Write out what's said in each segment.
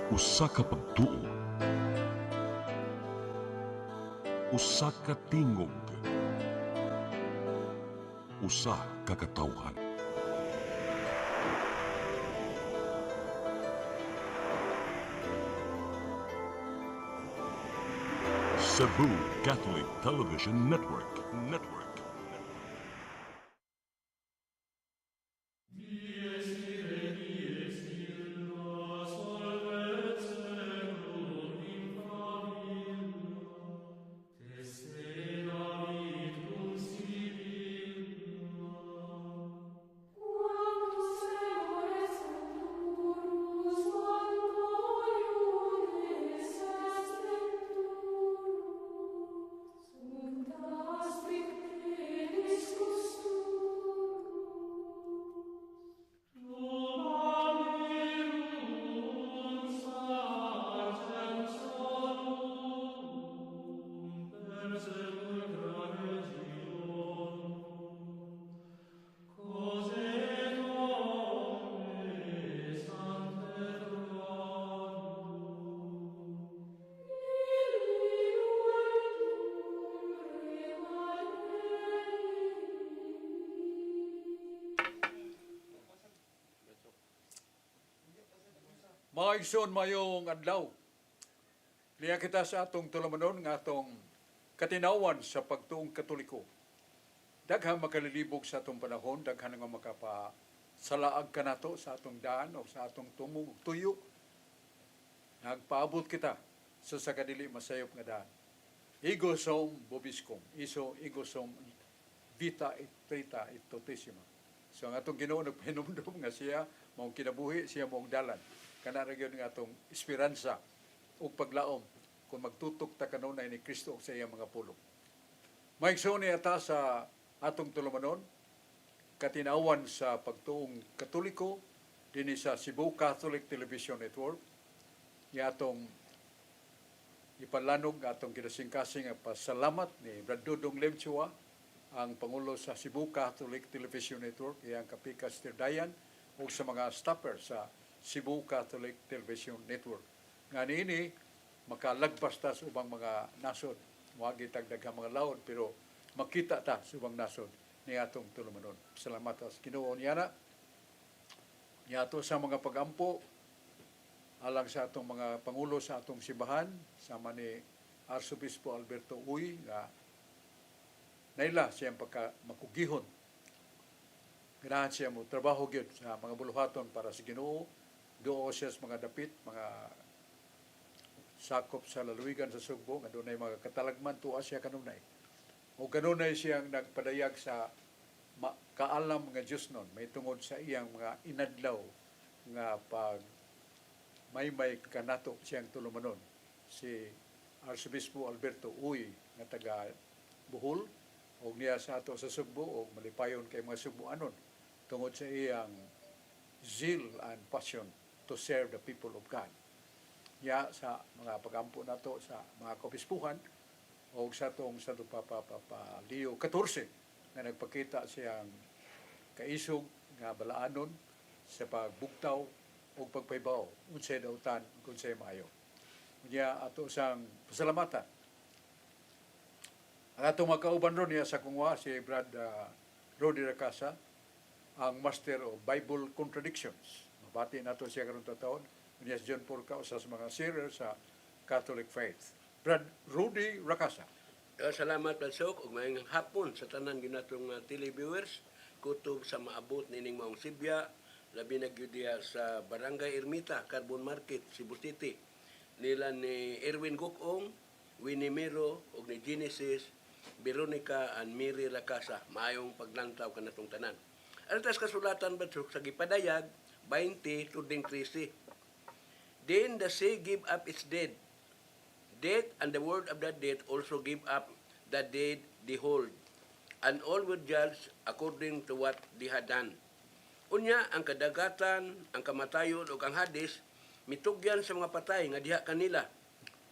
Usa ka pagtuo, usa ka tingog, usa ka katawhan. Cebu Catholic Television Network. Mga igsoon mayong adlaw. Niya kita sa atong tulumanon nga atong katinawan sa pagtuong Katoliko. Daghang makalilibog sa atong panahon, daghang nga makapasalaag ka nato sa atong daan o sa atong tumong tuyo. Nagpaabot kita sa sakadili masayop nga daan. Ego sum vobiscum, ego sum vita et trita et totissima. So ang atong Ginoo nagpahinumdum nga siya maong kinabuhi, siya maong dalan. Kana ra gyud nga atong esperansa ug paglaom kung magtutok ta kanunay ni Kristo sa iyang mga pulong. Maigsoon ni ata sa atong tulumanon katinawan sa pagtuong Katoliko dinhi sa Cebu Catholic Television Network. Nga atong ipalanog atong kinasingkasing nga pasalamat ni Brad Dudong Lemchua, ang Pangulo sa Cebu Catholic Television Network, iyang kapikas Dayan, o sa mga staffer sa Cebu Catholic Television Network. Nga niini, makalagpas ta sa ubang mga nasod. Huwag itagdaghang mga laod, pero makita ta sa ubang nasod ni atong tulumanon. Salamat sa Ginoo niya na. Niya ato sa mga pagampo, alang sa atong mga pangulo sa atong simbahan, sama ni Arsobispo Alberto Uy, nga naila siyang makugihon. Ganahan siya mo trabaho gyud sa mga buluhaton para sa Ginoo. Duo siya sa mga dapit, mga sakop sa laluigan sa Sugbo, nga doon ay mga katalagman, tuwa siya kanunay. O kanunay siyang nagpadayag sa kaalam nga Diyos nun, may tungod sa iyang mga inadlaw nga pag may kanato siyang tulumanon. Si Arsobispo Alberto Uy, nga taga Bohol, o niya sa ato sa Sugbo, o malipayon kay mga Sugboanon, tungod sa iyang zeal and passion to serve the people of God. Ya sa mga pagampo nato sa mga kaobispuhan o sa itong Santo Papa Leo XIV na nagpakita siyang kaisog nga balaanon sa pagbugtaw o pagpaybaw unsay dautan kunsay maayo. Niya ato sang pasalamatan. Ang atong makauban ron niya sa kungwa si Brad Rodi Racasa, ang Master of Bible Contradictions. Mabati nato siya karon taon. Niya si John Porca, usa sa mga serer sa Catholic Faith. Brad Rudy Racasa. Salamat Pansok ug maayong hapon sa tanan ginatong televiewers kutob sa maabot nining maong Sibya, labi na gyud diha sa Barangay Ermita, Carbon Market, Cebu City. Nila ni Erwin Gukong, Winnie Miro ug ni Genesis Veronica and Mary Racasa. Maayong paglantaw kanatong tanan. Alas kasulatan Pansok sa gipadayag 20 to 13. Then the sea give up its dead. Death and the word of the dead also give up the dead they hold. And all were judged according to what they had done. Unya, ang kadagatan, ang kamatayon o ang hadis, mitugyan sa mga patay nga diha kanila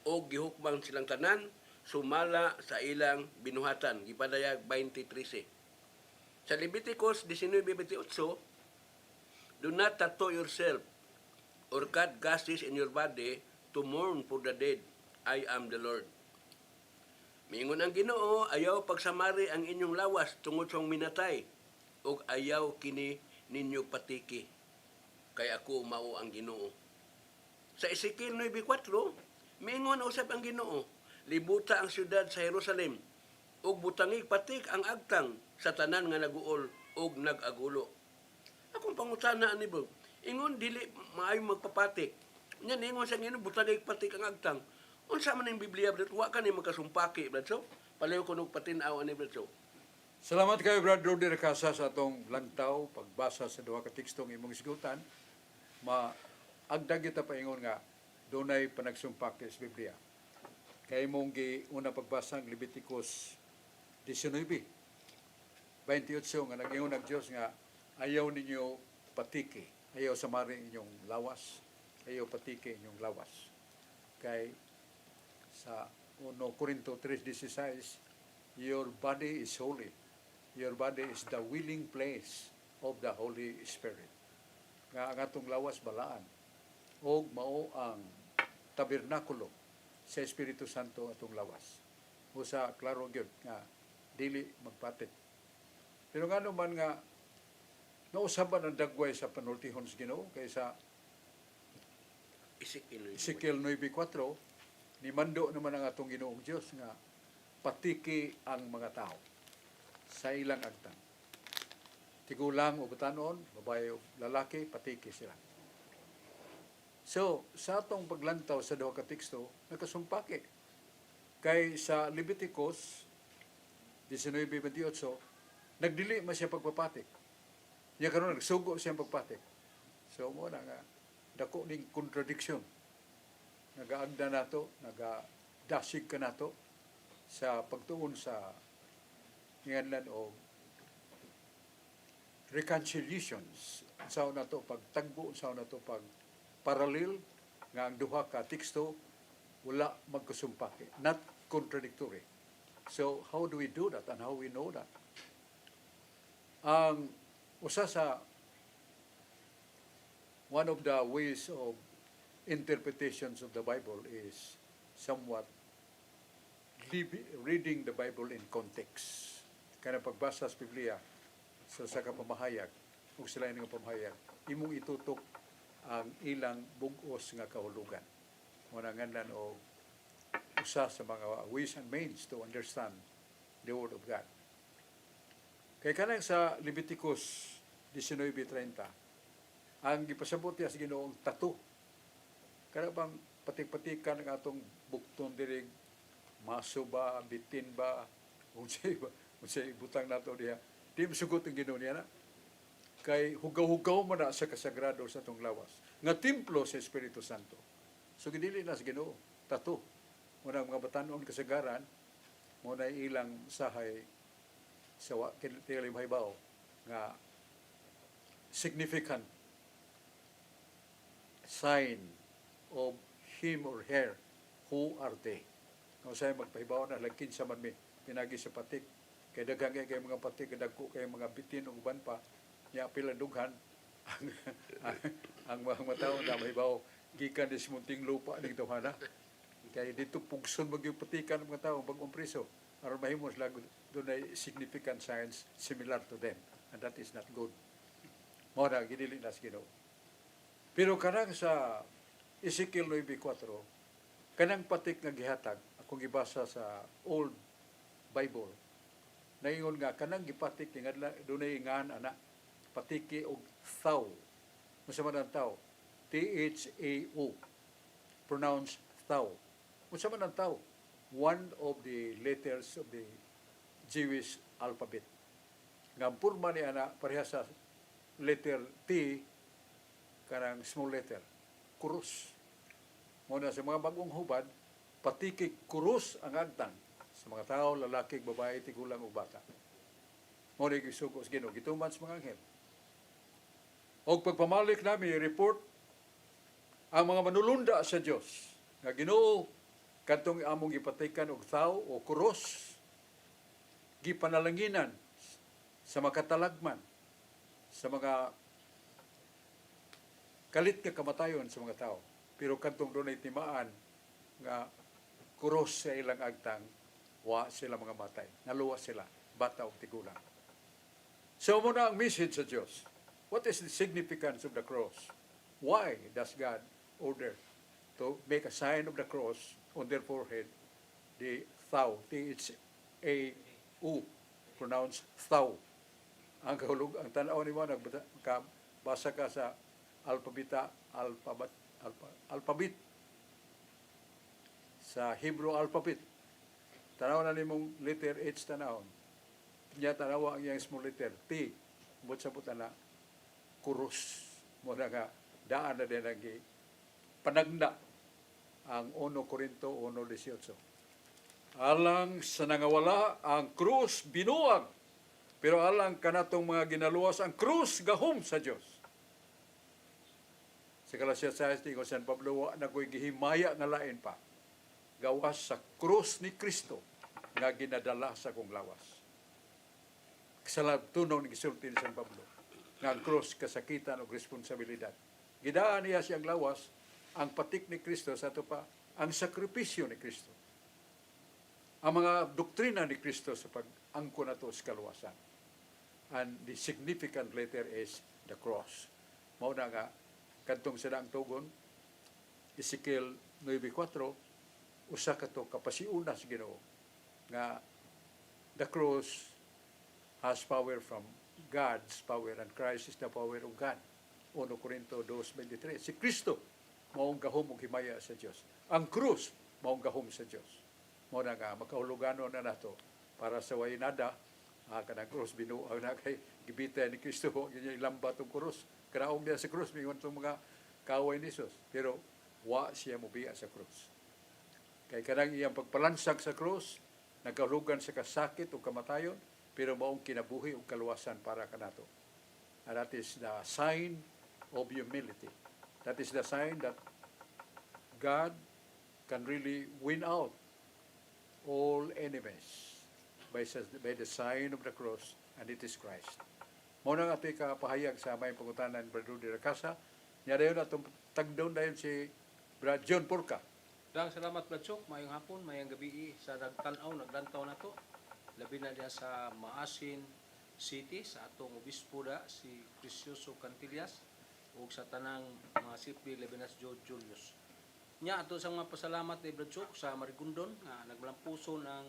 o gihukbang silang tanan, sumala sa ilang binuhatan. Gipadayag 20:13. Sa Leviticus 19:28, do not tattoo yourself or cut gases in your body to mourn for the dead. I am the Lord. Miingon ang Ginoo, ayaw pagsamari ang inyong lawas tungod sa minatay, ug ayaw kini ninyo patiki. Kay ako mao ang Ginoo. Sa Ezekiel 9:4, miingon usab ang Ginoo, libuta ang syudad sa Jerusalem, ug butangig patik ang agtang sa tanan nga naguol ug nagagulo. Akong pangutana ani Bob, ingon dili maayo magpapatik. Nya ningon sa Ginoo butangig patik ang agtang. Unsa man ang Biblia bro? Wa ka ni magkasumpaki bro. Palayo ko og patin-aw ani bro. Salamat kayo, Brad Rudy Recasa, sa atong lantaw, pagbasa sa duha ka tekstong imong isgutan. Agdag kita paingon nga, dunay panagsumpak sa Biblia. Kay mong una pagbasa ang Leviticus 19, 28, nga nag-ingon ang Diyos nga, ayaw ninyo patiki, ayaw samari inyong lawas, ayaw patiki inyong lawas. Kay sa 1 Corinto 3:16, your body is holy. Your body is the willing place of the Holy Spirit. Nga ang atong lawas balaan. O mao ang tabernakulo sa Espiritu Santo atong lawas. Usa klaro gyud nga dili magpatik. Pero nga naman nga nausaban ang dagway sa panultihon sa Ginoo kaysa Ezekiel 9:4, ni mando naman ang atong Ginoong Dios nga patiki ang mga tao sa ilang agtang. Tigulang o batanon, babae o lalaki, patiki sila. So, sa atong paglantaw sa duha ka teksto, nakasumpaki. Kay sa Leviticus 19:28, nagdili man siya pagpapatik. Niya karon nagsugo siya pagpatik. So mo na nga dako ning contradiction. Nagaagda nato, nagadasig ka nato sa pagtuon sa nganlan o reconciliations. Sa na to pagtagbo, sa na to pag parallel nga ang duha ka teksto wala magkasumpaki, not contradictory. So how do we do that and how we know that? Ang usa sa one of the ways of interpretations of the Bible is somewhat reading the Bible in context. Kaya pagbasa sa Biblia sa kapamahayag, o sila yung pamahayag, imong itutok ang ilang bugos nga kahulugan. Muna nganlan o usa sa mga ways and means to understand the Word of God. Kaya kanang sa Leviticus 19:30, ang gipasabot niya sa Ginoong tato. Kaya bang patik-patikan ang atong bukton dirig, maso ba, bitin ba, unsay butang nato diha. Di masugot ang Ginoo niya na. Kay hugaw-hugaw man na sa kasagrado sa atong lawas. Nga templo sa Espiritu Santo. So gidili na sa Ginoo, tato. Muna mga batanon kasagaran, muna ilang sahay sa tigalim haybaw nga significant sign of him or her, who are they. Kung sa'yo magpahibaw na, lagkin sa man pinagi sa patik, kay daghang kay mga patik, dagko kay mga bitin o uban pa, niya pila dughan, ang mga tao na mahibaw, gikan di simunting lupa ng tawhana. Kaya dito pugson magyong patikan ng mga tao, bagong preso, aron mahimos lang doon ay significant signs similar to them. And that is not good. Mora, ginili na sa Ginoo. Pero kanang sa Ezekiel 9:4, kanang patik nga gihatag, akong gibasa sa Old Bible, naingon nga, kanang gipatik, doon ay ingaan, anak, patiki og thou. Masama ng tao, T-H-A-O, pronounced thou. Masama ng tao, one of the letters of the Jewish alphabet. Nga purma ni ana pareha sa letter T, kanang small letter, kurus. Muna sa mga bagong hubad, patiki kurus ang agtang sa mga tao, lalaki, babae, tigulang o bata. Muna isugo sa Ginoo, gituman sa mga anghel. O pagpamalik namin, report ang mga manulunda sa Diyos. Nga Ginoo, katong among gipatikan og tao o kurus, gipanalanginan sa makatalagman, sa mga kalit nga kamatayon sa mga tao. Pero kantong doon ay timaan nga kuros sa ilang agtang, wa sila mga matay. Naluwa sila, bata o tigulang. So muna ang message sa Diyos. What is the significance of the cross? Why does God order to make a sign of the cross on their forehead, the thou, T-H-A-U, pronounced thou. Ang kahulog, ang tanaw ni mo, basa ka sa alphabet, sa Hebrew alphabet. Tanaw na ni mong letter H tanawon. Kanya tanawa ang iyang small letter T. But sa puta na, kurus. Muna nga, daan na din ang panagna ang 1 Corinto 1:18. Alang sa nangawala, ang krus binuang. Pero alang kanatong mga ginaluwas, ang krus gahom sa Diyos. Sa Galatia 6, tingo San Pablo, na ko'y gihimaya nga lain pa. Gawas sa krus ni Kristo nga ginadala sa kong lawas. Sa tunaw ni gisulti ni San Pablo, nga ang krus kasakitan o responsibilidad. Gidaan niya siyang lawas, ang patik ni Kristo sa ito pa, ang sakripisyo ni Kristo. Ang mga doktrina ni Kristo sa pag-angko na ito sa kaluwasan. And the significant letter is the cross. Mauna nga, kantong sadang tugon, Ezekiel 9:4, usa ka to kapasiunas Ginoo nga the cross has power from God's power and Christ is the power of God. 1 Corinto 2:23. Si Kristo maong gahom og himaya sa Dios. Ang krus maong gahom sa Dios. Mao na nga makahuluganon na nato para sa way nada kanang krus binuang na kay gibitay ni Kristo ginya ilambat og krus. Karaong niya sa krus mingon tong mga kaway ni Jesus. Pero wa siya mobiya sa krus. Kay kanang iyang pagpalansag sa krus nagahulugan sa kasakit o kamatayon pero maong kinabuhi o kaluwasan para kanato. And that is the sign of humility. That is the sign that God can really win out all enemies by the sign of the cross, and it is Christ. Muna nga ito kapahayag sa may pangutanan Brad Rudy Racasa. Niya dayon atong tagdown dayon si Brad John Porca. Dang salamat Brad Chok, mayong hapon, mayong gabi sa naglantaw na to. Labi na diya sa Maasin City sa atong obispo da si Precioso Cantillas ug sa tanang mga sipli labi na si George Julius. Nya ato sang mapasalamat ni Brad Chok sa Marigondon nga naglampuso ng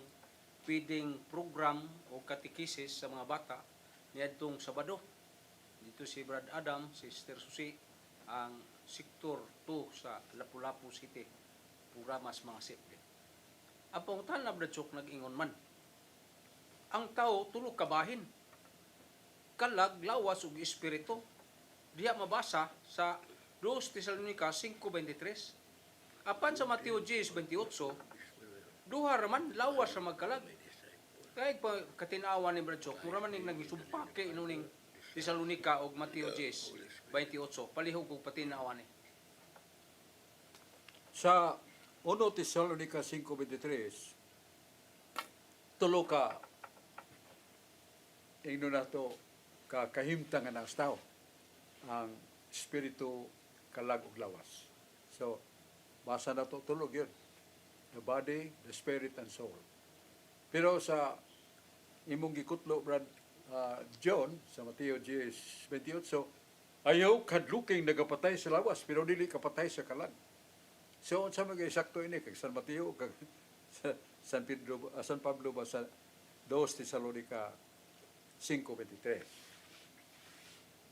feeding program o katekisis sa mga bata niadtong Sabado. Dito si Brad Adam, si Sister Susi ang Sector 2 sa Lapu-Lapu City programa sa mga sipli. Ang pangutan na Brad Chok nag-ingon man ang tao tulog kabahin. Kalag, lawas ug espiritu. Diya mabasa sa 2 Tesalonica 5:23. Apan sa Mateo 10:28, duha raman lawas sa magkalag. Kay katinawan ni Brad Chok, mura man ning nagisumpa kay inuning Tesalonica ug Mateo 10:28. Palihog og patinawan ni. Sa 1 Thessalonica 5:23, tulo ka ingno na to kahimtang nga tao ang espiritu kalag ug lawas. So basa na to tulog yun. The body, the spirit, and soul. Pero sa imong gikutlo Brad John sa Mateo 10:28, ayaw kadluking nagapatay sa lawas pero dili kapatay sa kalag. So unsa man eksakto ini kay San Mateo kag San Pablo ba sa 2 Tesalonica 5:23.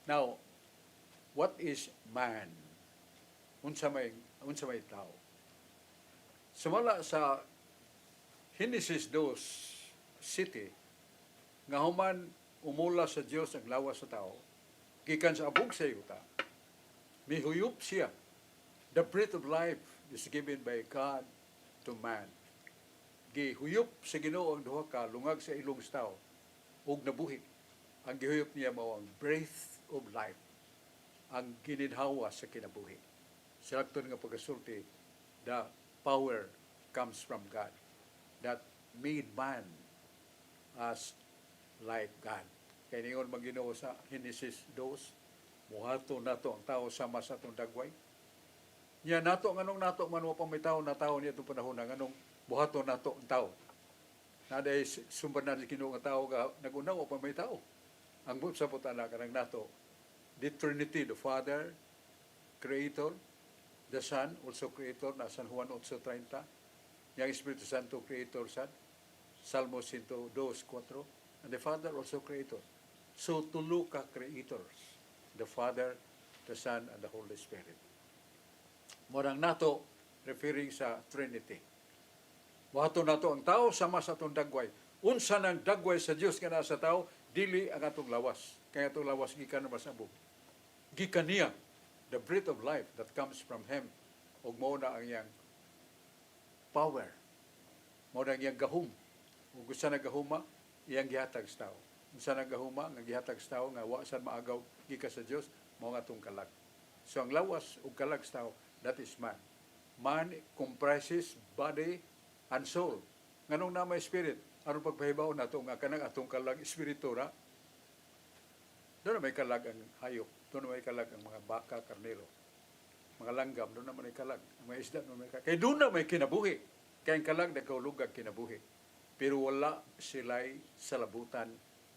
Now, what is man? Unsa may tao? Sumala sa Genesis 2:7 nga human umula sa Dios ang lawas sa tao, gikan sa abog sa yuta, mihuyop siya. The breath of life is given by God to man. Gihuyop sa Ginoo ang duha ka lungag sa ilong sa tao ug nabuhi. Ang gihuyop niya mao ang breath of life, ang ginidhawa sa kinabuhi. Sa akton nga pagasulti, the power comes from God that made man as like God. Kaya ningon mag Ginoo sa Genesis 2, Buhato nato ang tao sama sa atong dagway. Nya nato nganong nato man mo pamitaw na tao niya itong panahon na nganong buhato nato ang tao. Naday sumber na Ginoo nga tao ga nagunaw o pamitaw. Ang buot sa putana kanang nato the Trinity, the Father, Creator, the Son, also Creator, na San Juan 8:30. Yang Espiritu Santo, Creator, Son. Salmo 102:4. And the Father also Creator. So, tulo ka creators. The Father, the Son, and the Holy Spirit. Morang nato, referring sa Trinity. Wato nato ang tao, sama sa atong dagway. Unsa ng dagway sa Dios nga naa sa tao, dili ang atong lawas. Kaya atong lawas, gikan na masabog. Gikan niya, the breath of life that comes from Him. Ug mao na ang iyang power. Mao na ang iyang gahum. Ug gusto na gahuma, iyang gihatag sa tao. Unsa na gahuma nga gihatag sa tao nga wa sad maagaw gikan sa Dios, mao nga atong kalag. So ang lawas ug kalag sa tao, that is man. Man comprises body and soul. Nganong na may spirit? Aron pagpahibaw nato nga kanang atong kalag espiritu ra. Doon na may kalag ang hayop. Doon na may kalag ang mga baka, karnero. Mga langgam, doon na may kalag. Ang mga isda, doon na may kalag. Kaya doon na may kinabuhi. Kaya ang kalag na kaulugag kinabuhi. Pero wala sila'y salabutan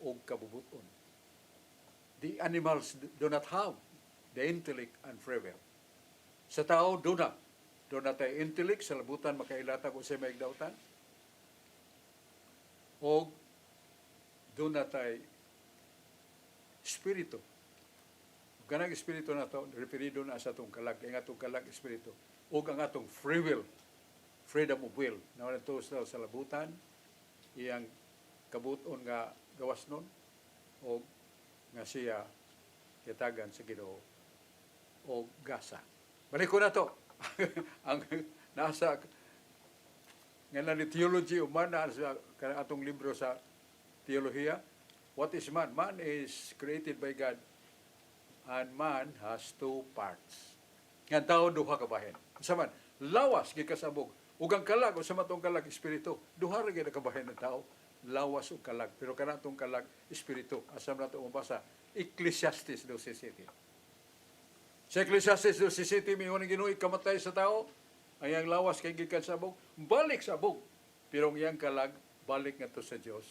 o kabubuton. The animals do not have the intellect and free will. Sa tao, doon na. Doon na tayo intellect, salabutan, makailatag o sa may igdautan. O doon na tayo espiritu. Ganang espiritu na ito, referido na sa itong kalag, ang atong kalag espiritu. O ang atong free will, freedom of will. Na wala ito sa labutan, iyang kabuton nga gawas nun, o nga siya kitagan sa Ginoo o gasa. Balik ko na to. Ang nasa nga ni theology o man na sa atong libro sa teolohiya. What is man? Man is created by God and man has two parts. Nga tao duha ka bahin. Sa man, lawas gikasabog. Ug ang kalag o sa matong kalag espiritu, duha ra gyud ka bahin ng tao, lawas ug kalag. Pero kanatong kalag espiritu, asam nato mabasa Ecclesiastes 12:7. Sa Ecclesiastes 12:7 mingon ang Ginoo ikamatay sa tao, ang iyang lawas kay gikan sabog, balik sabog. Pero ang iyang kalag balik ngadto sa Dios.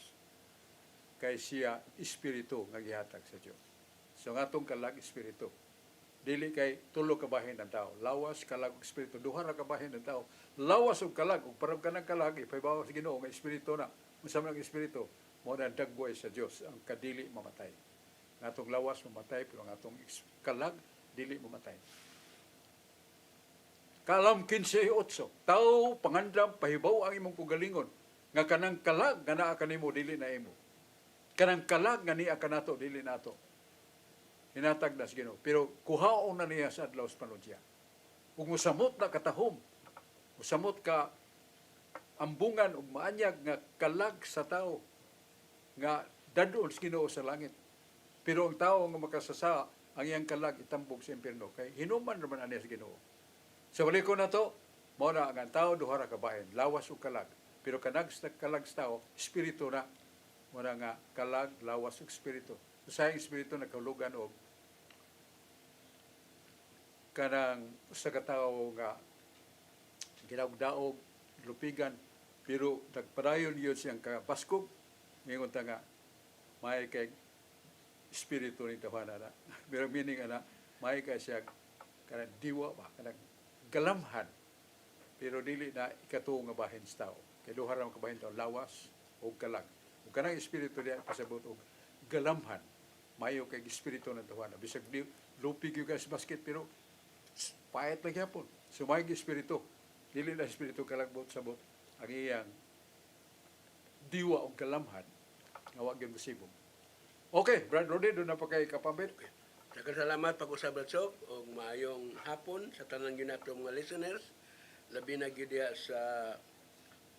Kay siya espiritu nga gihatag sa Dios. So nga atong kalag espiritu. Dili kay tulo ka bahin ng tao. Lawas, kalag ug espiritu, duha ra ka bahin ng tao. Lawas ug kalag ug parang kanang kalag ipahibaw sa Ginoo nga espiritu na. Unsa man ang espiritu? Mao na dagway sa Dios ang kadili mamatay. Nga atong lawas mamatay pero nga atong kalag dili mamatay. Kalam 15:8. Tao pangandam pahibaw ang imong kugalingon nga kanang kalag nga naa kanimo dili na imo. Kanang kalag nga niya kanato dili nato. Hinatag na sa Ginoo. Pero kuhaon na niya sa adlaw sa panudya. Kung musamot na katahom, musamot ka ambungan ug maanyag nga kalag sa tao nga dadon sa Ginoo sa langit. Pero ang tao nga makasasa ang iyang kalag itambog sa impierno kay hinuman naman ani sa Ginoo. Sa balik ko na to, mao na ang tao duha ra ka bahin, lawas ug kalag. Pero kanag sa kalag sa tao, espiritu na. Muna nga kalag, lawas ug espiritu. Sa espiritu nagkalugan og kanang sa katao nga ginagdaog, lupigan, pero nagpadayon yun siyang kapaskog, ngayon ta nga, may kay espiritu ni tawana na. Pero meaning na, may kay siya kanang diwa ba, kanang galamhan, pero dili na ikatuo nga bahin sa tao. Kay duha ra ka bahin tao, lawas o kalag. Ug kanang espiritu diya pasabot og galamhan, mayo kay espiritu ng tawana. Bisag lupig yung sa basket, pero payat na gyapon. Sumay espiritu. Dili na espiritu kalagbot sabot ang iyang diwa o kalamhan nga wa gyud masibog. Okay, Brad Roddy, doon na pa kay kapambit. Daghang salamat pag-usab Bradsok og maayong hapon sa tanan gyud nato mga listeners. Labi na gyud diha sa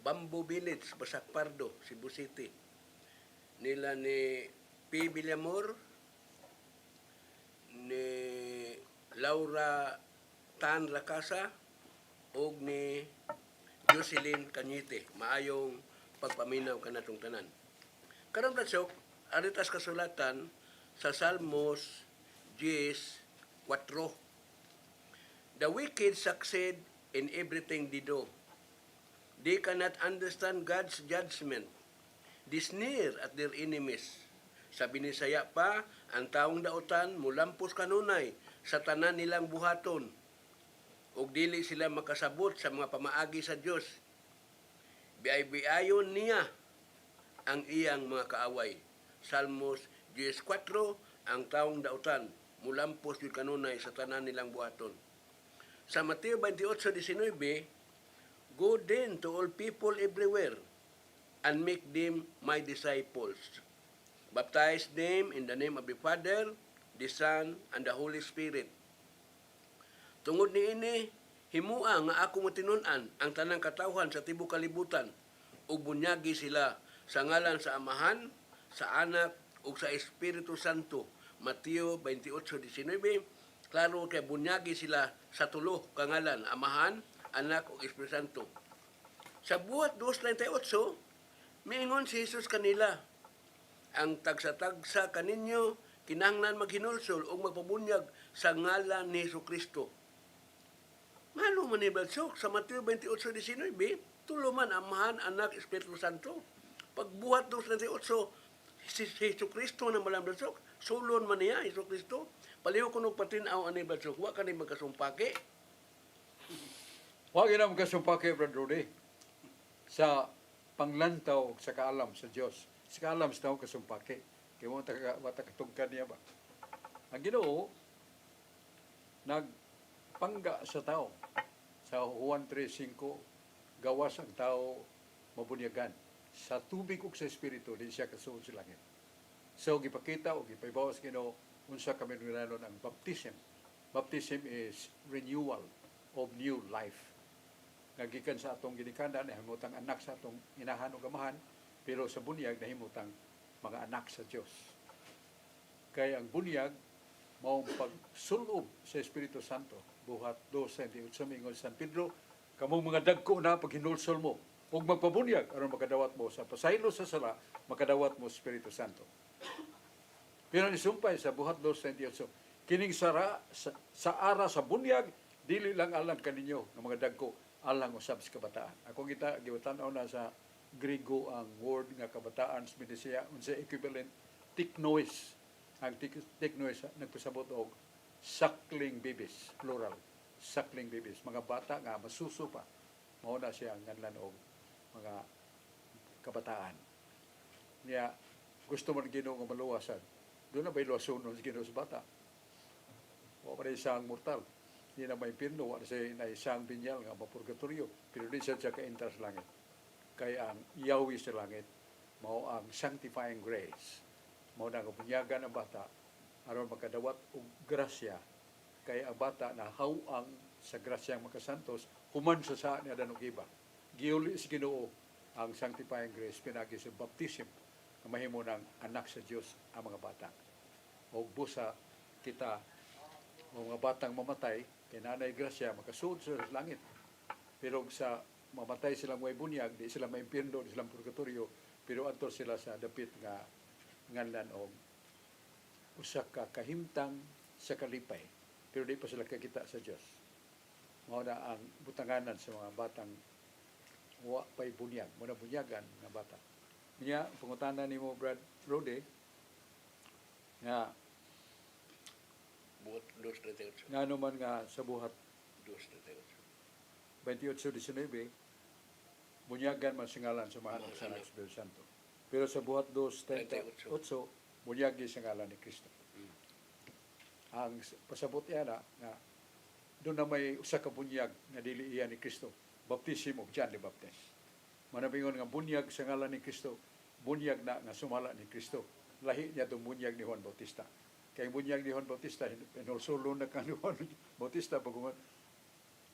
Bamboo Village, Basak Pardo, Cebu City. Nila ni P. Villamor, ni Laura Tan Lacasa, og ni Jocelyn Cañete. Maayong pagpaminaw kanatong tanan. Karon Bradsok, aritas kasulatan sa Salmos 10:4. The wicked succeed in everything they do. They cannot understand God's judgment. They sneer at their enemies. Sa binisaya pa, ang taong dautan mulampos kanunay sa tanan nilang buhaton. Ug dili sila makasabot sa mga pamaagi sa Dios. Biay-biayon niya ang iyang mga kaaway. Salmos 10:4, ang taong dautan mulampos yung kanunay sa tanan nilang buhaton. Sa Mateo 28:19, go then to all people everywhere and make them my disciples. Baptize them in the name of the Father, the Son, and the Holy Spirit. Tungod niini, himua nga ako motinun-an ang tanang katawhan sa tibuok kalibutan ug bunyagi sila sa ngalan sa Amahan, sa Anak ug sa Espiritu Santo. Mateo 28:19, klaro kay bunyagi sila sa tulo ka ngalan, Amahan, Anak ug Espiritu Santo. Sa buhat 2:38, miingon si Jesus kanila, ang tagsa-tagsa kaninyo kinahanglan maghinulsol o magpabunyag sa ngalan ni Jesucristo. Ngano man ni Balsok sa Mateo 28:19, tulo man Amahan, Anak, Espiritu Santo. Pagbuhat 2:38, si Jesucristo na malang Balsok, sulon man niya Jesucristo. Paliho kuno patinaw ani Balsok, wa kani magkasumpake. Huwag na magkasumpake, Brad Rudy, sa panglantaw sa kaalam sa Diyos. Sa kaalam sa tao kasumpake. Kaya mo matakatugkan niya ba? Ang Ginoo, nagpangga sa tao. Sa Juan 3:5, gawas ang tao mabunyagan. Sa tubig ug sa Espiritu, di siya kasuod sa langit. So, gipakita o gipaibawas Ginoo, unsa kami nulanon ang baptism. Baptism is renewal of new life. Nagikan sa atong ginikanan, nahimutang anak sa atong inahan o gamahan, pero sa bunyag, nahimutang mga anak sa Diyos. Kaya ang bunyag, maong pagsulob sa Espiritu Santo, buhat 2:28 mingon San Pedro, kamong mga dagko na pag hinulsol mo, ug magpabunyag, aron makadawat mo sa pasaylo sa sala, makadawat mo sa Espiritu Santo. Pero nisumpay sa buhat 2:28, kining sa ara sa bunyag, dili lang alang kaninyo ng mga dagko, alang usab sa kabataan. Ako kita giwatan-aw na sa Griego ang word nga kabataan sa Medisya, unsa equivalent tiknois. Ang tiknois nagpasabot og suckling babies, plural. Suckling babies, mga bata nga masuso pa. Mao na siya ang nganlan og mga kabataan. Niya gusto man Ginoo nga maluwasan. Doon na ba'y luwason sa Ginoo sa bata? O pa isang mortal. Hindi na may pirno, wala siya na isang binyal nga mapurgatorio. Pero di siya ka-enter sa langit. Kaya ang Yahweh sa langit, mao ang sanctifying grace. Mao na kabunyagan ang bata, aron makadawat og grasya. Kaya ang bata na hawang sa grasyang makasantos, human sa niya danog iba. Giuli sa Ginoo ang sanctifying grace, pinagi sa baptism, na mahimo ng anak sa Dios ang mga bata. O busa kita, mga batang mamatay, kay nanay grasya, makasuod sa langit. Pero sa mamatay silang way bunyag, di sila maimpirno, di silang purgatorio, pero ato sila sa dapit nga nganlan og usa ka kahimtang sa kalipay, pero di pa sila kakita sa Dios. Mao na ang butanganan sa mga batang wa pay bunyag, mo na bunyagan nga bata. Niya pangutanan nimo Brad Rode nga Buhat 2:38. ngano man nga sa buhat 2:38. 28:19, bunyagan man singalan sa mahal sa Anak Espiritu Santo. Pero sa buhat 2:38, bunyagi sa ngalan ni Kristo. Ang pasabot niya na doon na may usa ka bunyag na dili iya ni Kristo. Baptism of John the Baptist. Manabingon nga bunyag sa ngalan ni Kristo, bunyag na nga sumala ni Kristo. Lahi niya itong bunyag ni Juan Bautista. Kaya bunyag ni Juan Bautista, pinulsulo na ka ni Juan Bautista, pag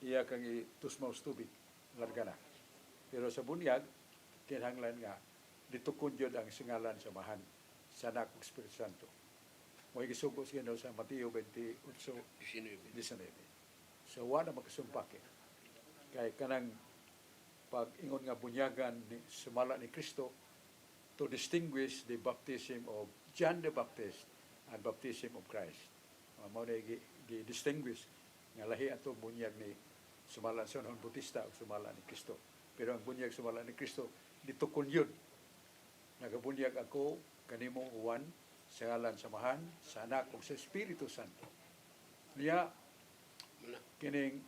iya kang itusmaw sa tubig, larga na. Pero sa bunyag, kinahanglan nga, ditukon yun ang singalan sa mahan sa Anak ug Espiritu Santo. Mo'y gisugo siya sa Mateo 28:19. So, wala magkasumpake. Kaya kanang pag-ingon nga bunyagan ni sumala ni Kristo to distinguish the baptism of John the Baptist and baptism of Christ. mao na gi-distinguish nga lahi ato bunyag ni sumalan sa Juan Bautista o sumalan ni Kristo. Pero ang bunyag sumalan ni Kristo dito kun yun. Nagabunyag ako kanimo Juan sa ngalan samahan sa anak ug sa Espiritu Santo. Niya kining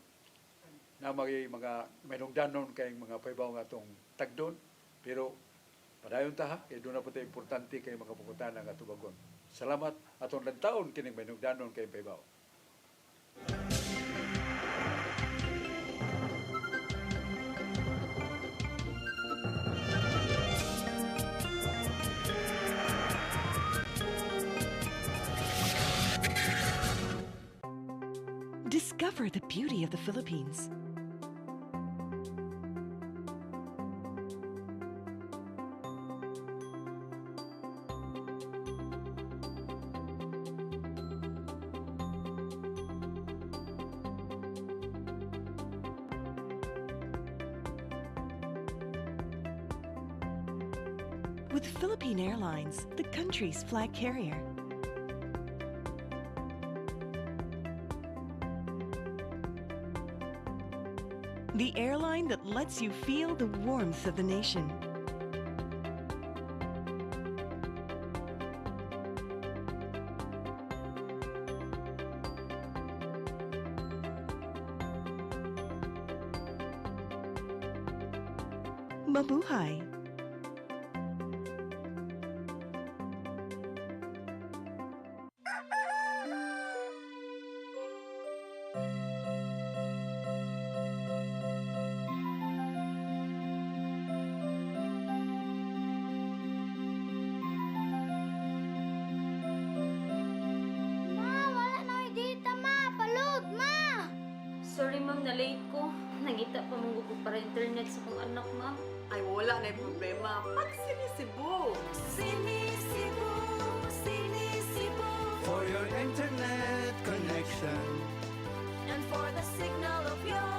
na mga manungdanon kay mga paybaw nga atong tagdon, pero padayon ta ha kay doon na po tayo importante kay mga pungutana nga tubagon. Salamat atong lantaon kining manungdanon kay paybaw. Discover the beauty of the Philippines. With Philippine Airlines, the country's flag carrier. The airline that lets you feel the warmth of the nation. Mabuhay! Wala na may data, ma. Palud, ma. Sorry ma'am, na-late ko. Nangita pa mong gusto para internet sa kong anak, ma'am. Ay, wala na yung problema. Pag sinisibo. Sinisibo, sinisibo. For your internet connection, And for the signal of your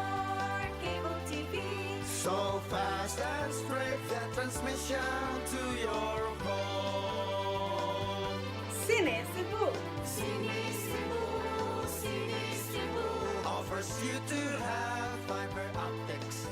cable TV. so fast and straight, that transmission to your home. Sinisibo. Sinisibo, sinisibo. Offers you to have fiber optics.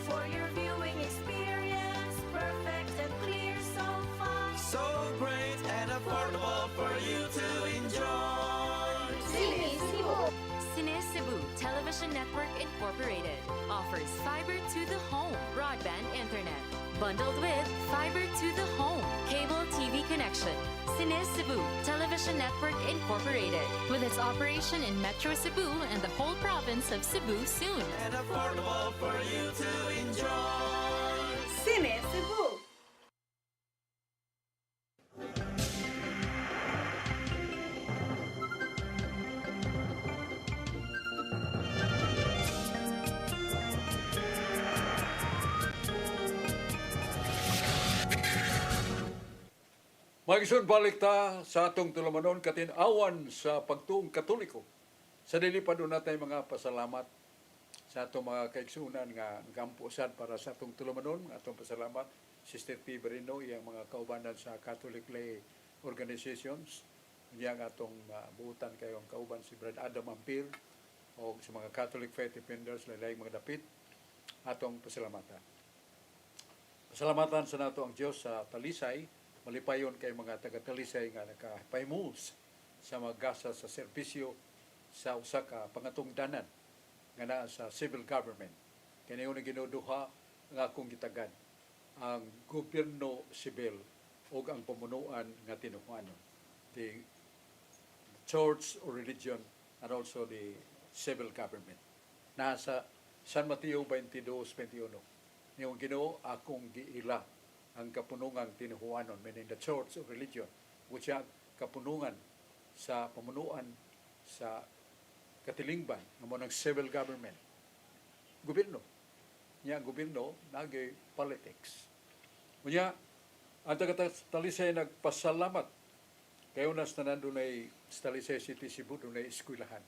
For your viewing experience, perfect and clear so fast. So great and affordable for you to enjoy. Sinisibo. Cine Cebu Television Network Incorporated offers fiber to the home broadband internet bundled with fiber to the home cable TV connection. Cine Cebu Television Network Incorporated with its operation in Metro Cebu and the whole province of Cebu soon. And affordable for you to enjoy. Sinisibo. Magisun balik ta sa atong tulumanon katin-awan sa pagtuong Katoliko. Sa dilipad natin mga pasalamat sa atong mga kaigsunan nga gampusan para sa atong tulumanon. Atong pasalamat Sister P. Berino, iyang mga kaubanan sa Catholic Lay Organizations. Iyang atong buutan kayong kauban si Brad Adam Ampir o sa mga Catholic Faith Defenders, lalayang mga dapit. Atong pasalamatan. Pasalamatan sa nato ang Diyos sa talisay, malipayon kay mga taga-talisay nga nakapahimus sa mga gasa sa serbisyo sa usa ka pangatungdanan nga naa sa civil government. Kaya na ginuduha nga akong gitagad ang gobyerno sibil o ang pamunuan nga tinuhanon. The church or religion and also the civil government. Nasa San Mateo 22:21. Yung Ginoo akong giila ang kapunungang tinuhuanon, meaning the church of religion, which ang kapunungan sa pamunuan sa katilingban ng mga civil government. Gobyerno. Niya ang gobyerno, nagay politics. Kunya, ang taga-Talisay nagpasalamat. Kayo nas na nandun ay sa Talisay City, Cebu, doon ay eskwelahan.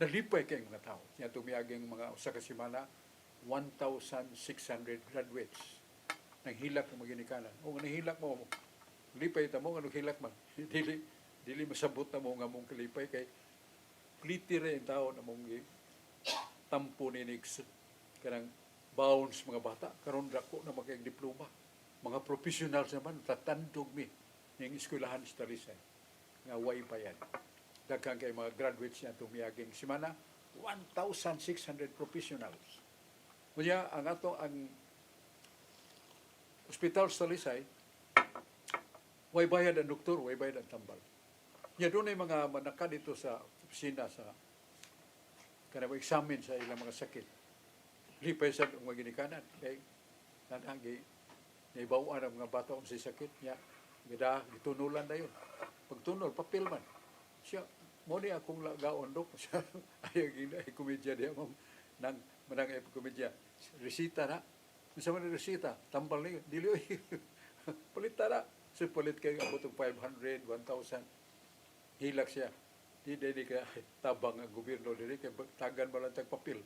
Nalipay kayong mga tao. Niya tumiyaging mga usa ka semana, 1,600 graduates. Nang hilak ng maginikanan. O nang hilak mo, lipay ta mo, anong hilak man. dili masabot na mo nga mong kalipay kay klitire ang tao na mong tampo ni kanang bounds mga bata karon dako na magkayag diploma. Mga professionals naman tatandog mi ning eskwelahan sa Talisay nga way bayan. Daghang kay mga graduates niya tumiyaging semana 1,600 professionals. Kunya ang Hospital sa Talisay way bayad ang doktor, way bayad ang tambal. Nya doon ay mga manaka dito sa opisina sa kanang examine sa ilang mga sakit. Lipay sa mga ginikanan kay nanangi naibawaan ang mga bata sa sakit niya gida gitunulan na yun. Pagtunol papel man siya mo ni akong lagaon dok siya ay komedya diya ma'am nang manang ay komedya resita na sa man resita tambal ni dili oy palit na so palit kay abot og 500 1,000 hilak siya di ka tabang ang gobyerno dili kay tagan ba lang tag papel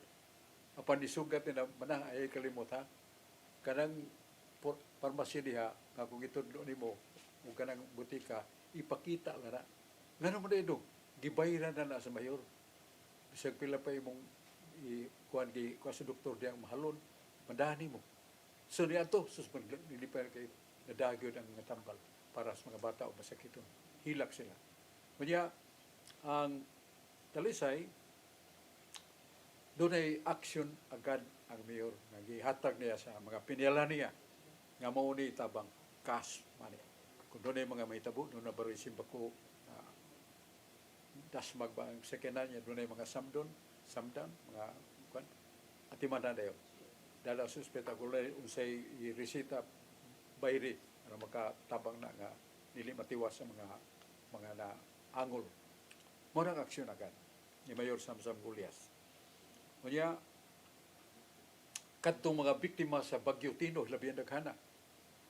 apan disugat na manang ay kalimot ha kanang parmasya diha nga kung itudlo nimo ug kanang butika ipakita la na ngano man dito gibayran na sa mayor bisag pila pa imong kuan sa doktor diyang mahalon madani mo so niadto suspend dili pa kay nadagyod ang mga tambal para sa mga bata o masakiton hilak sila kunya ang Talisay doon ay action agad ang mayor nga gihatag niya sa mga pinila niya nga mao ni tabang cash money. Kung doon ay mga mahitabo, doon na baroy simbako dasmag ba ang sekenan niya, doon ay mga samdan, mga kwan, atimanan na yun. Dala suspeta ko lang unsay resita bayri para makatabang na nga nili matiwas sa mga na angol. Muna ang aksyon agad ni Mayor Samsam Gulyas. Kunya, kadtong mga biktima sa Bagyo Tino, labihan daghana.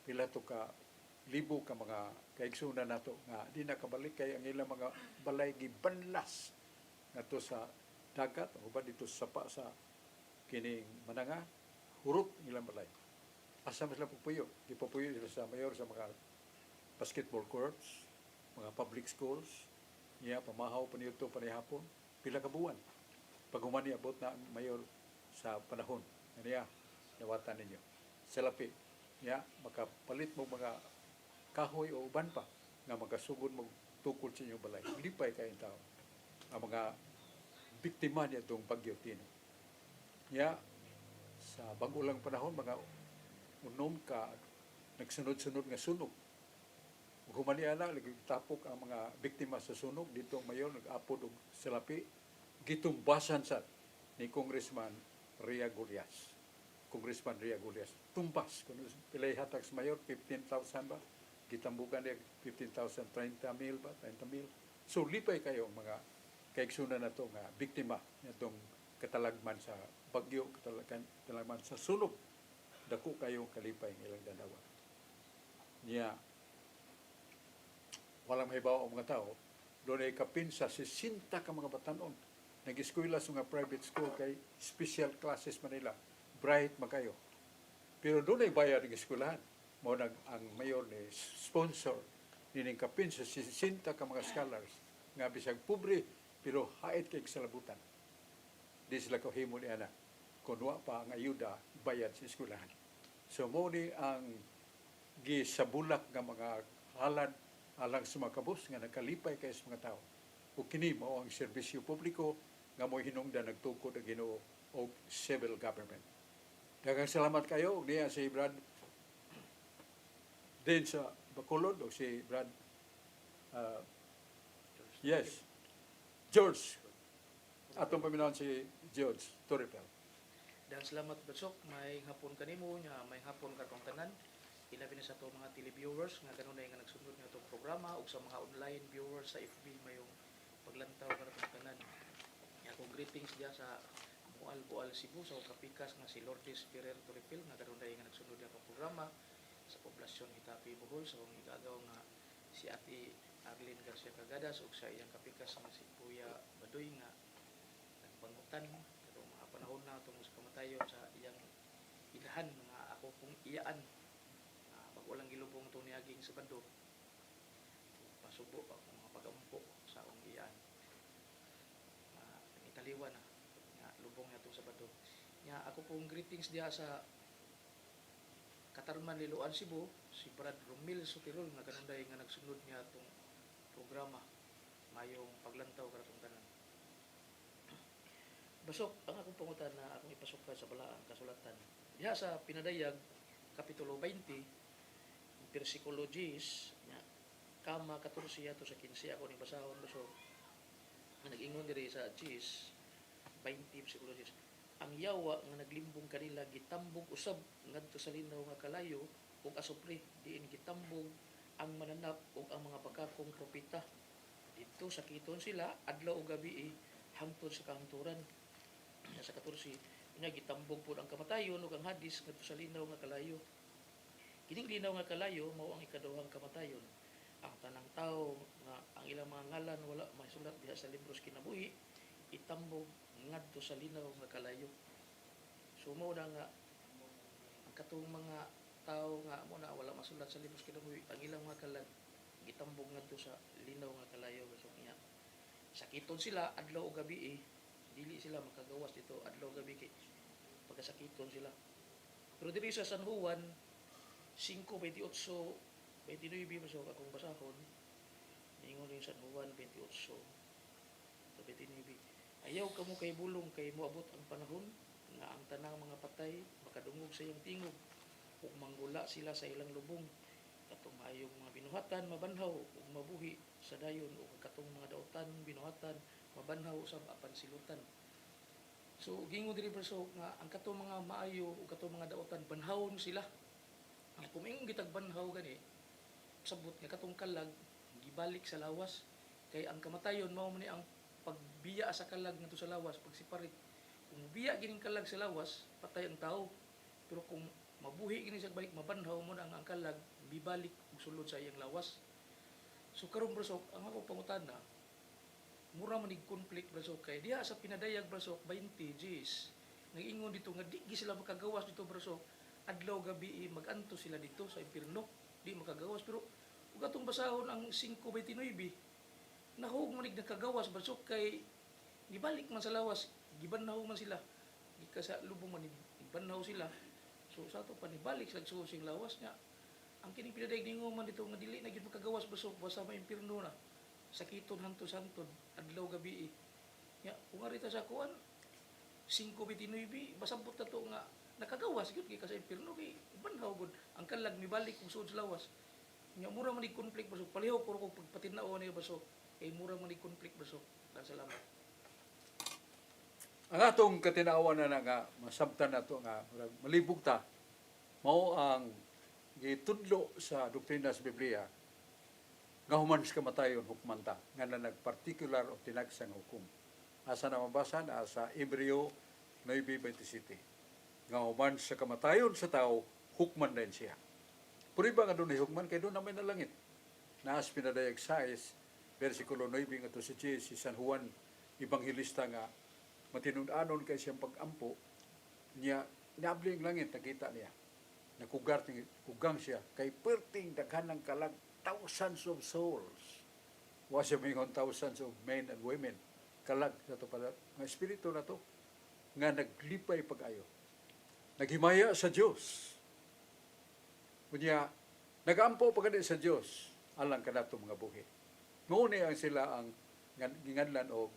Pila to ka libo ka mga kaigsunan nato nga di na kabalik kay ang ilang mga balay gibanlas ngadto sa dagat o ba dito sa sapa sa kining mananga hurot ilang balay. Asa sila pupuyo? Gipupuyo sila sa mayor sa mga basketball courts, mga public schools, niya pamahaw pa niyo panihapon pila ka buwan. Pag humani abot na ang mayor sa panahon niya nawatan ninyo. Salapi niya makapalit mo mga kahoy o uban pa nga makasugod mo tukod sa inyong balay. Lipay kayong tao. Ang mga biktima niya itong Bagyo Tino. Niya sa bagulang panahon mga unom ka nagsunod-sunod nga sunog. Humani ana tapok ang mga biktima sa sunog dito ang mayor nag-apod og salapi gitumbasan sa ni Congressman Ria Gulyas. Congressman Ria Gulyas. Tumbas. Kung pilay hatag sa mayor, 15,000 ba? Gitambukan niya 15,000, 30,000 ba? 30,000. So, lipay kayo mga kaigsunan na ito nga biktima nitong katalagman sa bagyo, katalagman sa sunog. Dako kayo kalipay ng ilang dalawa. Niya, walang mahibaw ang mga tao, doon ay kapin sa 60 ka mga batanon. Nag-eskwela sa mga private school kay special classes Manila. Bright makayo. Pero doon ay bayad ng eskwelahan. Mo ang mayor ni sponsor nining kapin sa 60 ka mga scholars nga bisag pobre pero hait kay salabutan. Di sila kahimo ni ana. Kunwa pa ang ayuda bayad sa eskwelahan. So mo ni ang gisabulak nga mga halad alang sa mga kabus nga nakalipay kay sa mga tao. O kini mao ang serbisyo publiko nga mo hinungdan nagtukod ang Ginoo o civil government. Daghang salamat kayo ug niya si Brad din sa Bacolod o si Brad George atong paminawan si George Torrepel. Dan salamat Batsok, may hapon kanimo nya, may hapon katong tanan. Ilabi na sa to mga televiewers nga kanunay nga nagsunod nga itong programa ug sa mga online viewers sa FB mayong paglantaw katong tanan. Akong greetings diya sa Bual Cebu sa kapikas nga si Lourdes Ferrer Torrepel nga kanunay nga nagsunod nga itong programa sa poblasyon Hitapi Bohol sa akong igagaw nga si Ate Arlene Garcia Cagadas ug sa iyang kapikas nga si Kuya Badoy nga nagpangutan katong mga panahon na itong sa kamatayon sa iyang ilahan nga ako kong iyaan pag walang gilubong ito niaging sa bando pasubo pa mga pag-ampo sa akong iyaan. Italiwan na. Nga, lubong na itong Sabado. Nga, ako pong greetings diya sa Katarman Liloan, Cebu, si Brad Romil Sotirol, nga kanunday nga nagsunod niya itong programa mayong paglantaw karatong tanan. Basok, ang akong pangutan na akong ipasok sa balaan, kasulatan. Diya sa Pinadayag, Kapitulo 20, versikulo 10, nga, kama 14 yato sa 15 ako ni basahon basok. Nga nag-ingon diri sa 10, 20 versikulo 10. Ang yawa nga naglimbong kanila gitambog usab ngadto sa linaw nga kalayo ug asupre diin gitambog ang mananap ug ang mga bakakong propeta. Dito sakiton sila adlaw ug gabi hangtod sa kahangturan. Sa 14 nya gitambog pud ang kamatayon ug ang hadis ngadto sa linaw nga kalayo. Kining linaw nga kalayo mao ang ikaduhang kamatayon. Ang tanang tawo nga ang ilang mga ngalan wala masulat diha sa libro sa kinabuhi itambog ngadto sa linaw nga kalayo. So mao na nga ang katong mga tao nga mo na wala masulat sa libro sa kinabuhi ang ilang mga kalag gitambog ngadto sa linaw nga kalayo. So niya sakiton sila adlaw ug gabi dili sila makagawas dito adlaw gabi kay pagkasakiton sila. Pero diri sa San Juan 5:28 29 so akong basahon ningon rin San Juan 28 29 ayaw kamo kay bulong kay moabot ang panahon nga ang tanang mga patay makadungog sa iyang tingog ug manggula sila sa ilang lubong katong maayong mga binuhatan mabanhaw ug mabuhi sa dayon ug katong mga daotan binuhatan mabanhaw usab apan silutan. So gingon diri verso nga ang katong mga maayo ug katong mga daotan banhawon sila. Ang kumingong gitag banhaw gani sabot nga katong kalag gibalik sa lawas kay ang kamatayon mao man ang pagbiya sa kalag ngadto sa lawas pagsiparit. Kung biya gining kalag sa lawas patay ang tao. Pero kung mabuhi gini sa balik mabanhaw mo ang kalag bibalik ug sulod sa iyang lawas. So karon brasok ang ako pangutana mura man ig conflict brasok kay diha sa Pinadayag brasok 20 Gs nag-ingon dito nga di sila makagawas dito brasok adlaw gabi maganto sila dito sa impierno di makagawas pero ug atong basahon ang 5:29 nahug man nagkagawas brasok kay gibalik man sa lawas gibanhaw man sila gika sa lubong man ibanhaw sila. So sa ato pa nibalik sa susing lawas nga ang kining Pinadayag ningon man dito nga dili na gyud makagawas brasok basta may impierno na sakiton hantos-hantod adlaw gabi nya kung arita sa kuan 5:29 basambot na to nga nakagawas gyud kay sa impierno kay banhaw gud ang kalag mibalik kung sud sa lawas nya mura man ig conflict basok paliho puro kog pagpatinao ni basok kay mura man ig conflict basok. Salamat. Ang atong katinawan na nga masabtan nato nga malibog ta mao ang gitudlo sa doktrina sa Biblia nga human sa kamatayon hukmanta nga na nagpartikular o tinagsang hukom. Asa na mabasa na sa Hebreo 9:27. Nga human sa kamatayon sa tao hukman din siya. Puri ba nga doon hukman kay doon naman na langit. Naas Pinadayag 6 versikulo 9 nga to si San Juan Evangelista nga matinud-anon kay siyang pag-ampo niya niabling langit nakita niya kugang siya kay perting daghanang kalag thousands of souls was siya mingon thousands of men and women kalag sa to pala nga espiritu na to nga naglipay pag-ayo naghimaya sa Dios kunya nagampo pagani sa Dios alang kanato mga buhi nguni ang sila ang ginganlan og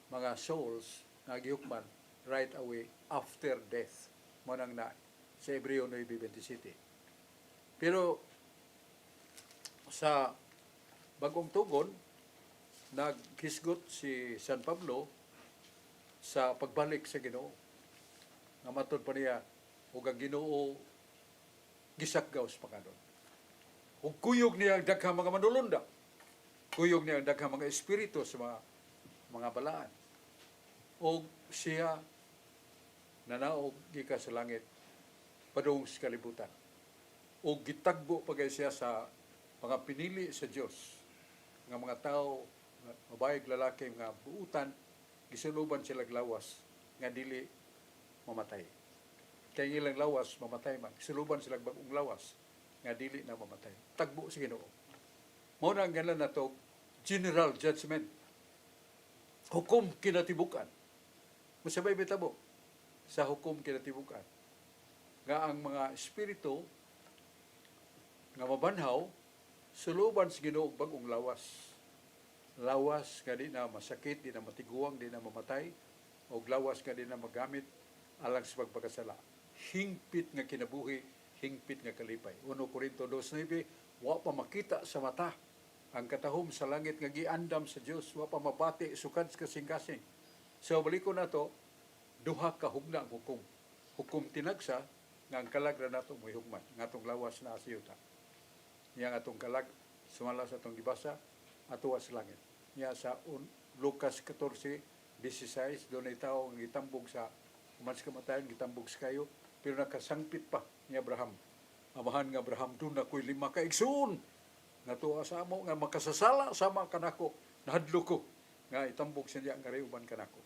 mga souls nga gihukman right away after death mo nang na sa Hebreo 9:27. Pero sa bagong tugon naghisgot si San Pablo sa pagbalik sa Ginoo nga matud pa niya ug ang Ginoo gisakgaw sa pagkadon ug kuyog niya ang daghang mga manulunda kuyog niya ang daghang mga espiritu sa mga balaan o siya nanaog gika sa langit padung sa kalibutan o gitagbo pagay siya sa mga pinili sa Dios nga mga tao babae lalaki nga buutan gisuluban sila lawas nga dili mamatay kay ilang lawas mamatay man gisuluban sila bagong lawas nga dili na mamatay tagbo sa Ginoo mo na ang ganan nato general judgment. Hukom kinatibukan. Masabay bitabo sa hukom kinatibukan. Nga ang mga espiritu nga mabanhaw suluban sa Ginoo og bag-ong lawas. Lawas nga di na masakit, di na matiguang, di na mamatay, o lawas nga di na magamit alang sa pagpakasala. Hingpit nga kinabuhi, hingpit nga kalipay. 1 Corinto 2:9, wa pa makita sa mata ang katahom sa langit nga giandam sa Dios, wa pa mabati sukad sa kasing-kasing. So baliko na to, duha ka hugna ang hukom. Hukom tinagsa nga ang kalag ra nato mo'y hugman, nga atong lawas na asiyuta. Yang atong kalag sumala sa atong gibasa ato sa langit. Nya sa Lucas 14:16 doon ay tao ang gitambog sa human sa kamatayon, gitambog sa kayo, pero nakasangpit pa ni Abraham. Amahan nga Abraham, doon ako'y 5 ka igsoon nga tuwa sa amo nga makasasala sama kanako, nahadlo ko nga itambog sa diya nga rayuban kanako.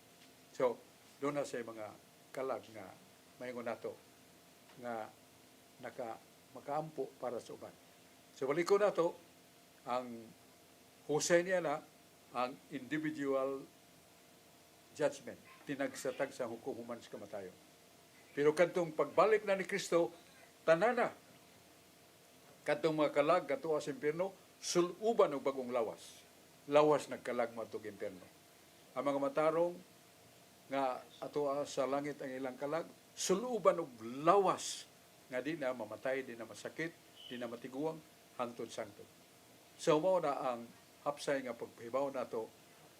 So doon na sa mga kalag nga mayngon nato nga makaampo para sa uban. So baliko na to, ang husay niya na ang individual judgment, tinagsatag sa hukom human sa kamatayon. Pero kadtong pagbalik na ni Kristo, tanana, kadtong mga kalag, katuwa sa impyerno, suluban og bagong lawas. Lawas nagkalag matog impyerno. Ang mga matarong nga atoa sa langit ang ilang kalag, suluban og lawas nga di na mamatay, di na masakit, di na matiguang, hangtod sangtod. So mao na ang hapsay nga pagpahibaw nato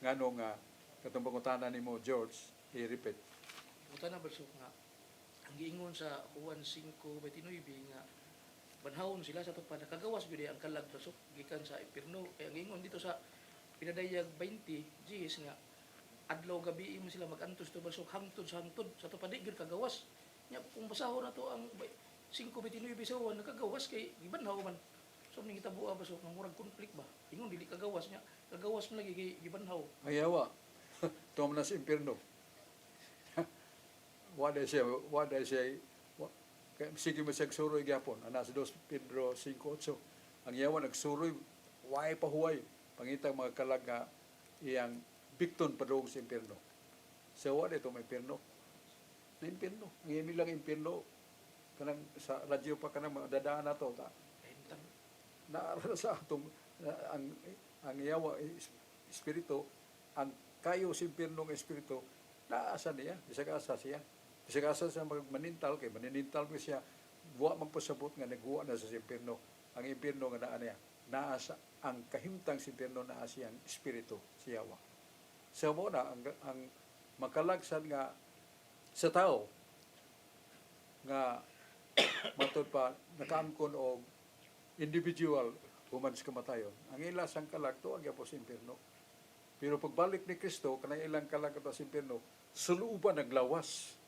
nganong nga katong pangutana nimo George, i-repeat. Buta na balsok nga ang giingon sa Juan 5:29 nga banhawon sila sa tupad kagawas gyud ang kalag balsok gikan sa impierno. Kaya ang giingon dito sa pinadayag 20 Gs nga adlaw gabi mo sila magantos to balsok hangtod sa tupad gyud kagawas. Nya kung basahon na to ang 5:29 sa Juan nakagawas kay gibanhaw man. So ning gitabuha ba so nang murag konflikt ba? Ingon dili kagawas nya. Kagawas man lagi gibanhaw. Ayawa. Tom na sa impyerno. Wala siya, sige mo siya nagsuroy gyapon. Ana sa 2 Pedro 5:8. Ang yawa nagsuroy, way pahuway. Pangitang mga kalag nga iyang bikton padung sa impyerno. So wala ito may impyerno. Na impyerno. Ang iyang nilang impyerno, kanang sa radyo pa kanang dadaan na to. Naara sa atong ang yawa espiritu, ang kayo sa impyerno ng espiritu, naasa niya, bisag asa siya. Bisag asa siya magmanintal, kay manintal mo siya, buwa magpasabot nga nagbuwa na sa impyerno. Ang impyerno nga naa niya, naasa ang kahimtang sa impyerno naa siyang espiritu, si yawa. So mo na, ang makalagsan nga sa tao, nga matod pa, nakaangkon o individual human sa kamatayon. Ang ila sang kalag to ang yapo sa impyerno. Pero pagbalik ni Kristo, kanang ilang kalag ato sa impyerno, suluban naglawas.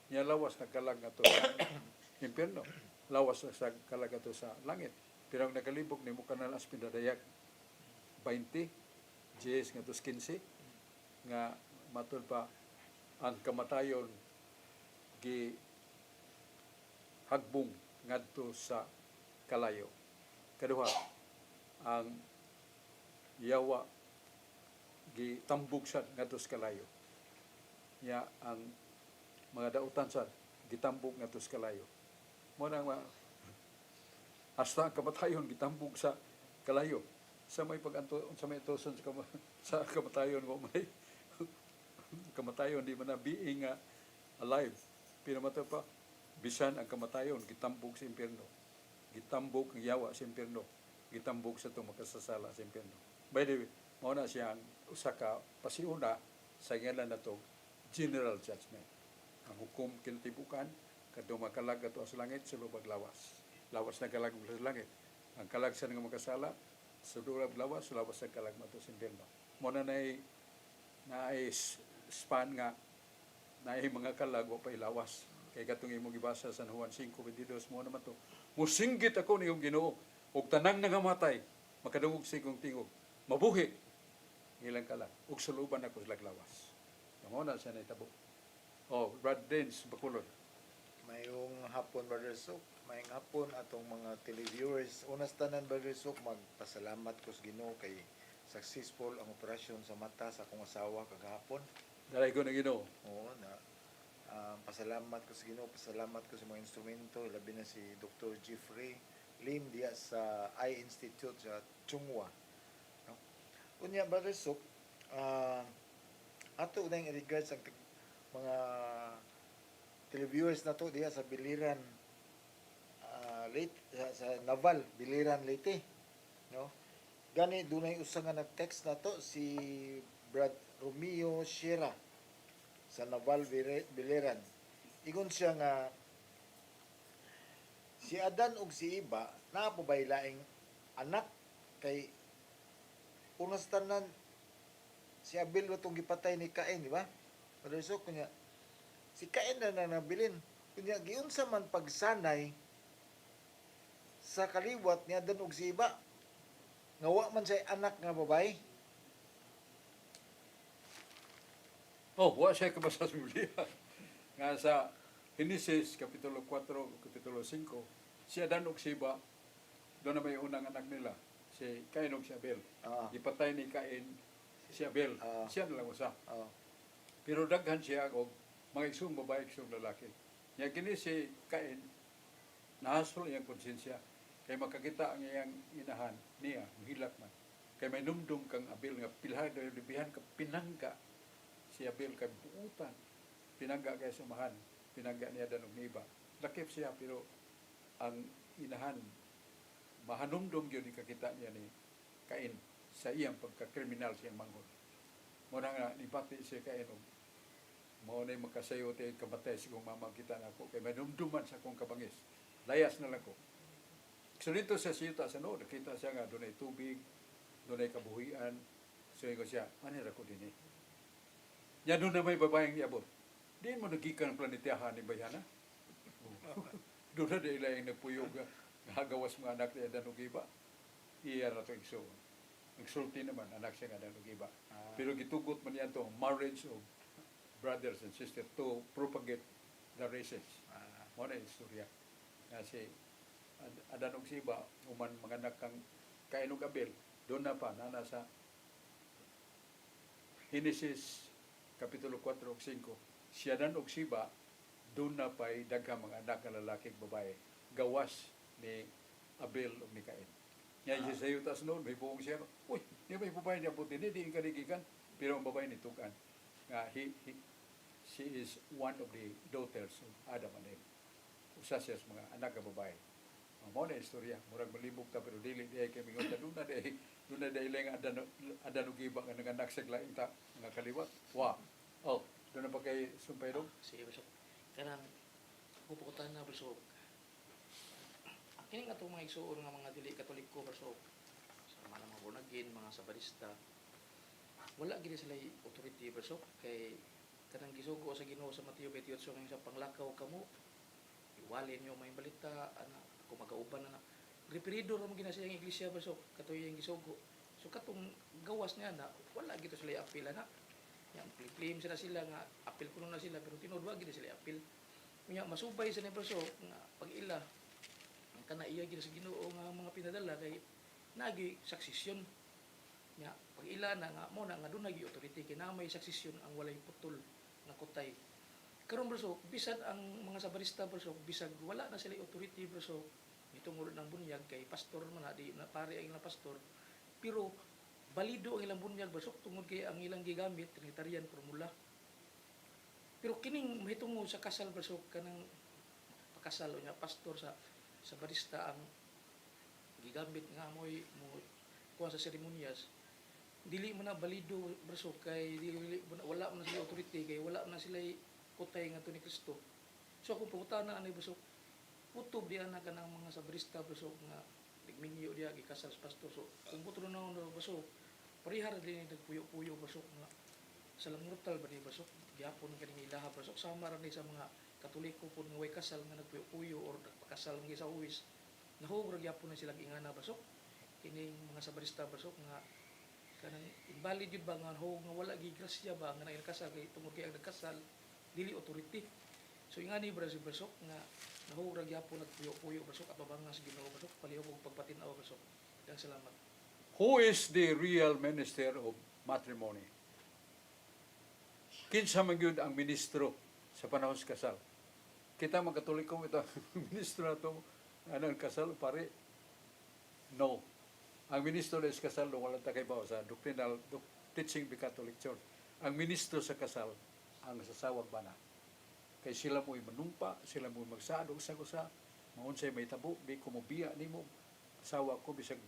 Niya lawas nagkalag ato sa impyerno. Lawas sa kalag ato sa langit. Pero ang nagalibog ni mo kanal as pinadayag 20 Gs nga 15 nga matod pa ang kamatayon gi hagbong ngadto sa kalayo. Kaduha, ang yawa gitambog sad ngadto sa kalayo. Ya ang mga dautan sad gitambog ngadto sa kalayo. Mo nang hasta ang kamatayon gitambog sa kalayo. Sa may tuson sa kamatayon mo may kamatayon di man na being alive. Pero mato pa bisan ang kamatayon gitambog sa impyerno. Gitambog ang yawa sa impyerno, gitambog sa itong makasasala sa impyerno. By the way, mauna siya ang usa ka pasiuna sa ngalan na itong general judgment. Ang hukom kinatibukan, kadong makalag ato sa langit, sulubag lawas. Lawas na kalag sa langit. Ang kalag sa nga makasala, sulubag lawas, lawas na kalag mato sa impyerno. Mauna na ay span nga, na ay mga kalag o pa ilawas. Kaya katong imong gibasa sa Juan 5:22 mo naman to. Musinggit ako niyong Ginoo ug tanang nangamatay makadungog sa ikong tingog. Mabuhi ilang kalag ug suluban ako sa laglawas. Mo na siya nahitabo. Oh, Brad Dens Bacolod. Mayong hapon, Brother Sok. Mayong hapon atong mga televiewers. Unas tanan, Brother Sok, magpasalamat ko sa Ginoo kay successful ang operasyon sa mata sa akong asawa kagahapon. Dalay ko na Ginoo. Oo, pasalamat ko sa Ginoo, pasalamat ko sa mga instrumento, labi na si Dr. Jeffrey Lim diya sa Eye Institute sa Chunghwa. No? Unya, Brother Sok, ato na yung regards ang mga televiewers na to diya sa Biliran, late, sa Naval, Biliran Leyte. No? Gani, dunay usa nga nag-text na to, si Brad Romeo Sierra sa Naval Biliran. Ingon siya nga, si Adan ug si Iba, naapabay laing anak kay una sa tanan, si Abel ba itong gipatay ni Cain, di ba? Pero so, kunya, si Cain na nabilin. Kunya, giunsa man pagsanay sa kaliwat ni Adan ug si Iba, ngawa man siya anak nga babae. Oh, wa siya kabasa sa Biblia. Nga sa Genesis, Kapitulo 4, Kapitulo 5, si Adan ug si Iba, doon na may unang anak nila, si Cain ug si Abel. Ipatay ni Cain si Abel. Siya na lang usa. Pero daghan siya og mga igsong babae, igsong lalaki. Nga kini si Cain, nahasol iyang konsensya. Kay makakita ang iyang inahan niya, hilak man. Kay may numdum kang Abel nga pilhan daw libihan ka pinangga si Abel kay buutan. Pinangga kay sumahan, pinangga niya dan og niba. Lakip siya pero ang inahan mahanumdum gyud ikakita niya ni Cain sa iyang pagka-kriminal siyang manghod. Mo na nga nipati si Cain og mao nay makasayo tay kamatay sigong mama kita nako kay manumduman sa akong kabangis. Layas na lang ko. So dito sa siyuta sa no, nakita siya nga dunay tubig, dunay kabuhian. So ingo siya, manira ko din eh. Nya doon na may babaeng iabot. Diin mo nagikan ang planetahan ni Bayana. Doon na dahil yung nagpuyog hagawas mga anak niya dan Iba. Iya na ito igso. Nagsulti naman, anak siya nga dan Iba. Pero gitugot man yan ito, marriage of brothers and sisters to propagate the races. Mo na istorya. Kasi Adan ug Iba, uman mga anak kang Cain ug Abel, doon na pa, nana sa Genesis Kapitulo 4 ug 5, si Adan ug Iba, doon na pa'y daghang mga anak ng lalaki ug babae, gawas ni Abel ug ni Cain. Ngayon sa yutas noon, may buong siya, uy, di may babae niya puti, di kanigikan, pero ang babae ni Tugan, she is one of the daughters of Adam and Eve. Usa siya sa mga anak ng babae. Mao na istorya, murag malibog ta pero dili di kay mingon ta doon na dai adan ug Iba nga nanganak sa laing ta nga kaliwat. Wa. Oh, doon na pa kay sumpay dong. Sige, Bishop. Kanang pupukutan na, Bishop. Kini nga itong mga igsuon nga mga dili katoliko, Bishop. Sa mga born again, mga sabarista. Wala gini sila authority, Bishop. Kay kanang gisugo sa Ginoo sa Mateo 28 nga sa panglakaw kamo. Iwalin niyo may balita, kung magauban na referido ra mo gina siya ang iglesia, Bishop. Katoy ang gisugo. So katong gawas niya na wala gito sila apil na. Yang claim sila nga apil kuno na sila pero tinud wa gid sila apil. Unya masubay sa Bishop nga pag-ila kana iya gid sa Ginoo nga mga pinadala kay nagi succession. Nya pag-ila na nga mo na nga dunay authority kay na may succession ang walay putol nga kutay. Karon Bishop, bisag ang mga sabarista Bishop, bisag wala na sila authority Bishop. Itong ng bunyag kay pastor man di na pare ang ilang pastor. Pero balido ang ilang bunyag Bishop tungod kay ang ilang gigamit trinitarian formula. Pero kining mahitungod sa kasal Bishop kanang pakasal niya pastor sa barista ang gigamit nga mo kuha sa seremonyas. Dili man na balido Bishop kay dili wala man sila authority kay wala na sila kutay nga to ni Kristo. So kung pangutana ani Bishop, putob diyan na kanang mga sabrista Bishop nga nagminyo diya gikasal sa pastor. So kung putro na no Bishop, parihar din nagpuyo-puyo Bishop nga sa lamurtal ba ni Bishop, gyapon kaning ilaha Bishop sama ra ni sa mga Katoliko pud nga way kasal nga nagpuyo-puyo or nagpakasal nga sa uwis. Nahog ra gyapon na silang ingana Bishop. Kining mga sabrista Bishop nga kanang invalid yun ba nga ho nga wala gigrasya ba nga nagkasal kay tungod kay ang nagkasal dili authority. So ingani Brazil Bishop nga nahurag yapon nagpuyo-puyo Bishop apabanga sa Ginoo Bishop palihog og pagpatinaw Bishop. Daghang salamat. who is the real minister of matrimony? Kinsa man gyud ang ministro sa panahon sa kasal? Kita mga Katoliko ito, ministro na ito, anong kasal, pare? No. Ang ministro sa kasal, wala ta kay sa doctrinal teaching of the Catholic Church. Ang ministro sa kasal, ang sasawag bana. Kay sila mo'y manumpa, sila mo'y magsadog sa kusa, maunsay may tabo, may kumubiya ni mo, asawa ko, bisag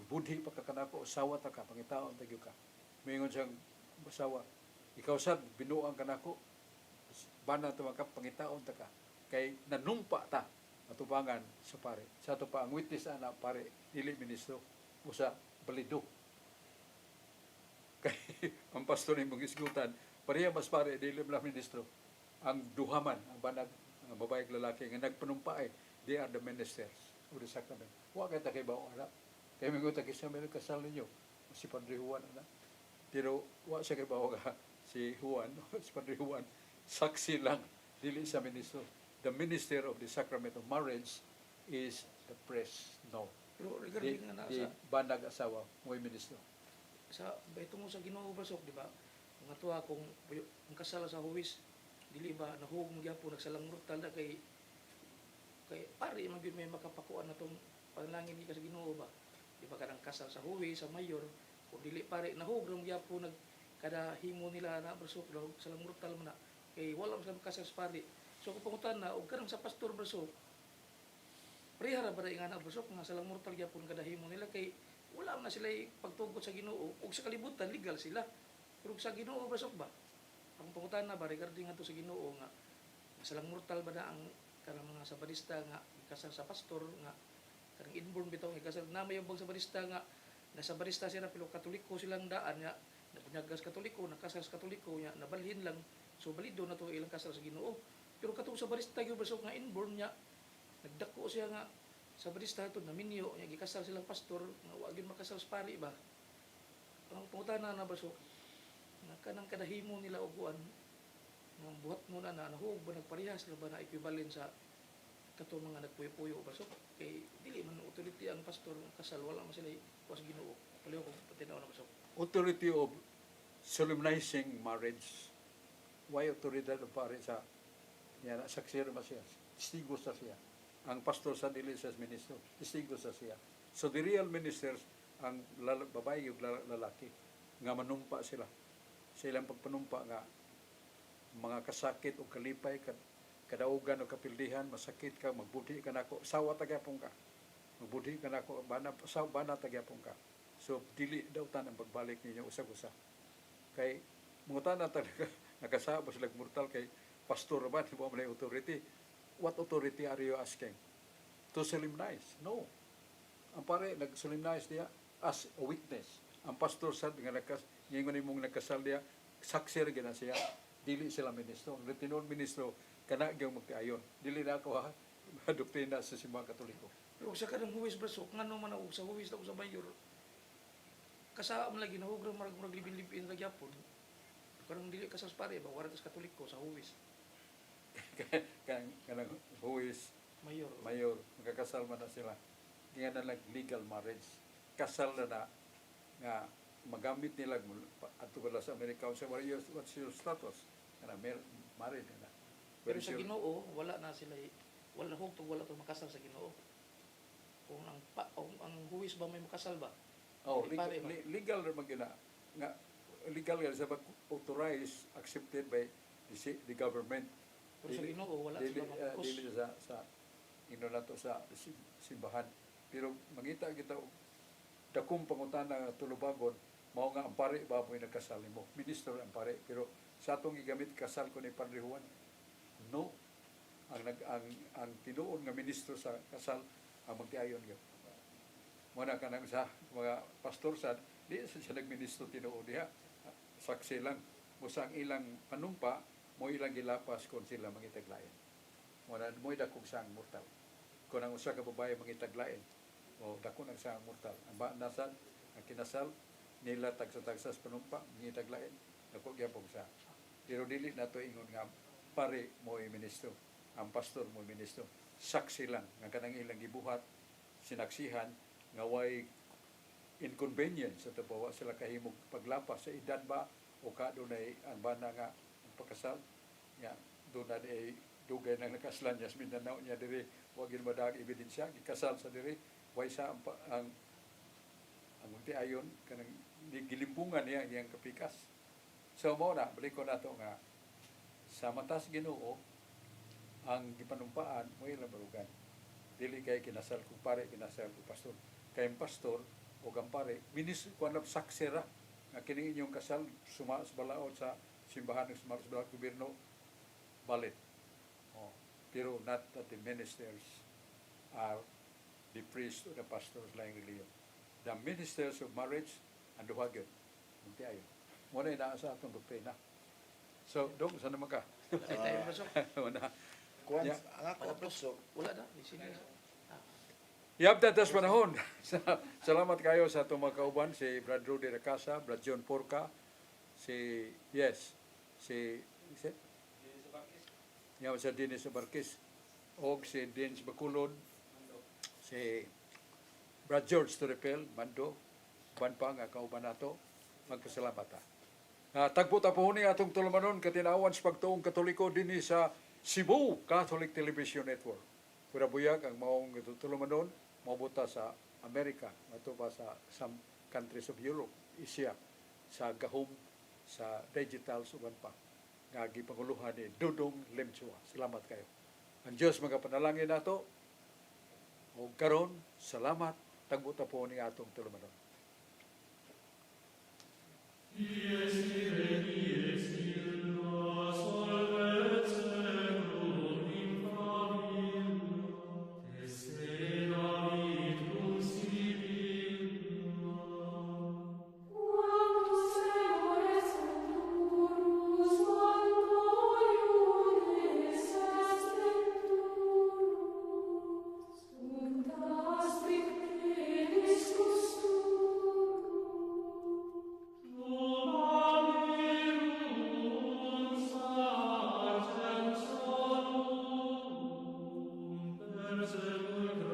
budhi pa ka kanako, asawa ta ka, pangitaon tagyo ka. Mayingon siyang asawa, ikaw sad, binuang kanako, bana tumangkap, pangitaon ta ka. Kay nanumpa ta, atubangan sa pare. Sa ito pa, ang witness na pare, dili ministro, usa, balido. Kay ang pastor ni mong isgutan, pareha mas pare, dili lang ministro. Ang duhaman, ang banag, ang babae at lalaki, nga nagpanumpa they are the ministers of the sacrament. Huwag kayo takay ba anak? Kaya may gutak isa meron kasal ninyo, si Padre Juan, anak. Pero huwag siya kayo ba si Juan, si Padre Juan, saksi lang, dili sa ministro. The minister of the sacrament of marriage is the priest. No. Pero regarding nga Di banag asawa, mo'y ministro. sa baytungo sa Ginoo Basok, di ba? Ang atuwa kung ang kasal sa huwis, dili ba nahug mo gyapon nagsalang mortal na kay pare man gyud may makapakuan na tong panalangin ni sa Ginoo ba? Di ba kadang kasal sa huwis sa mayor, kung dili pare nahug ram gyapon nag kada himo nila na Basok daw salang mortal man na kay wala man sila kasal sa pare. So kung pangutan na og kadang sa pastor Basok, prehara ba nga na Basok nga salang mortal gyapon kada himo nila kay wala na sila pagtugot sa Ginoo ug sa kalibutan legal sila pero sa Ginoo Basok ba ang pangutan na ba regarding ato sa Ginoo nga salang mortal ba na ang kanang mga sabadista nga ikasal sa pastor nga kanang inborn bitaw nga ikasal na may ubang sabadista nga nasa sabadista sila pero Katoliko silang daan nga napunyagas Katoliko nakasal sa Katoliko nya nabalhin lang so balido na to ilang kasal sa Ginoo pero katong sabadista gyud Basok nga inborn nya nagdako siya nga sa barista ito, naminyo, yung gikasal silang pastor, nga wag yun makasal sa pari ba? Ang pangutana na Basok, nga kanang kadahimo nila uguan, nga buhat mo na nahug ba nagparihas na ba na equivalent sa katong mga nagpuyo-puyo Basok? Kay dili man authority ang pastor, kasal, wala man sila was Ginoo. Paliw ko patinaw na Basok. Authority of solemnizing marriage. Why authority ng pare sa yan, saksir ba siya? Stigo sa siya. Ang pastor sa dili sa ministro, istigo sa siya. So the real ministers, ang babae yung lalaki, nga manumpa sila. Sa ilang pagpanumpa nga, mga kasakit o kalipay, kadaugan o kapildihan, masakit ka, magbudi ka na ako, sawa tagyapong ka. Magbudi ka na ako, bana tagyapong ka. So dili daw tan ang pagbalik ninyo usag-usa. Kay, mga tanan talaga, nakasawa sila mortal kay pastor ba, di ba may authority? What authority are you asking? To solemnize? No. Ang pare, nag-solemnize niya as a witness. Ang pastor said, ngayon mong nagkasal niya, saksir gina siya, dili sila ministro. Ang retinon ministro, kana gyang magtiayon. Dili na ako ha, doktrina sa simbang Katoliko. Pero sa kanang huwis Basok, nga naman ako sa huwis na sa mayor, kasama lagi nahugrang marag libin-libin na gyapon. Karang dili kasal sa pare, ba, warat sa Katoliko sa huwis. kanang huwis, mayor, magkakasal man na sila. Nga na lang legal marriage. Kasal na nga magamit nila ato bala sa Amerika sa what's your status? Kana married na. Pero sa Ginoo wala na sila wala hugtong wala to makasal sa Ginoo. Kung ang huwis ba may makasal ba? Oh, legal naman gina nga legal nga sa authorized accepted by the government. Pero sa Ginoo wala sila makakos. Dili sa nato sa simbahan. Pero mangita kita dakong pangutana tulubagon mao nga ang pare ba mo'y nagkasal nimo. Ministro ang pare pero sa atong gigamit kasal ko ni Padre Juan. No. Ang tinuon nga ministro sa kasal ang magtiayon gyud. Muna kanang sa mga pastor sa di siya nagministro tinuod diha. Saksi lang musang ilang panumpa mo ilang gilapas kung sila mangitaglain. Muna mo'y dakong sang mortal. Kung ang usa ka babae mangitaglain, o dako nang sang mortal. Ang nasan, ang kinasal, nila tagsa-tagsas panumpa, mangitaglain, dako gyapon sa. Pero dili nato ingon nga pare mo'y ministro, ang pastor mo'y ministro. Saksi lang nga kanang ilang gibuhat, sinaksihan nga way inconvenience sa tabawa sila kahimog paglapas sa edad ba o ka dunay ang bana nga pagkasal ya doon na ay dugay na nakaslan niya sa Mindanao niya diri wa gid madag ebidensya gikasal sa diri way sa ang unti ayon kanang gilimbungan niya iyang kapikas. So mao na balik ko nato nga sa matas Ginoo ang gipanumpaan mo ila barugan. Dili kay kinasal ko pare kinasal ko pastor. Kay pastor o ang pare minis kuan lang saksera nga kini inyong kasal suma sa balaod sa simbahan ng suma sa balaod gobyerno valid. Oh, pero not that the ministers are the priest or the pastors lang reliyon. The ministers of marriage and duhagyod. Munti ayon. Mo na inaasa atong doktrina. So, dong sa naman ka? Tayo Brad Sok. Wala. Kuan, Yeah. ang ako puso, Wala na, di sini. Yabda tas panahon. Salamat kayo sa itong mga kauban, si Brad Rudy Racasa, Brad John Porca, si Dennis Abarquis, o si Dins Baculod, si Brad George Torrepel, Mando, ban pa nga kauban nato, magpasalamat ta. Tagpo ta po ni atong tulumanon katinawan sa pagtuong Katoliko dinhi sa Cebu Catholic Television Network. Pura buyag ang maong tulumanon mabuta sa Amerika, ato pa sa some countries of Europe, Asia, sa gahom, sa digital suban pa. Nga gipanguluhan ni Dudong Lemchua. Salamat kayo. Ang Diyos magapanalangin nato. O karon, salamat. Tagbuta po ni atong tulumanon. Persegur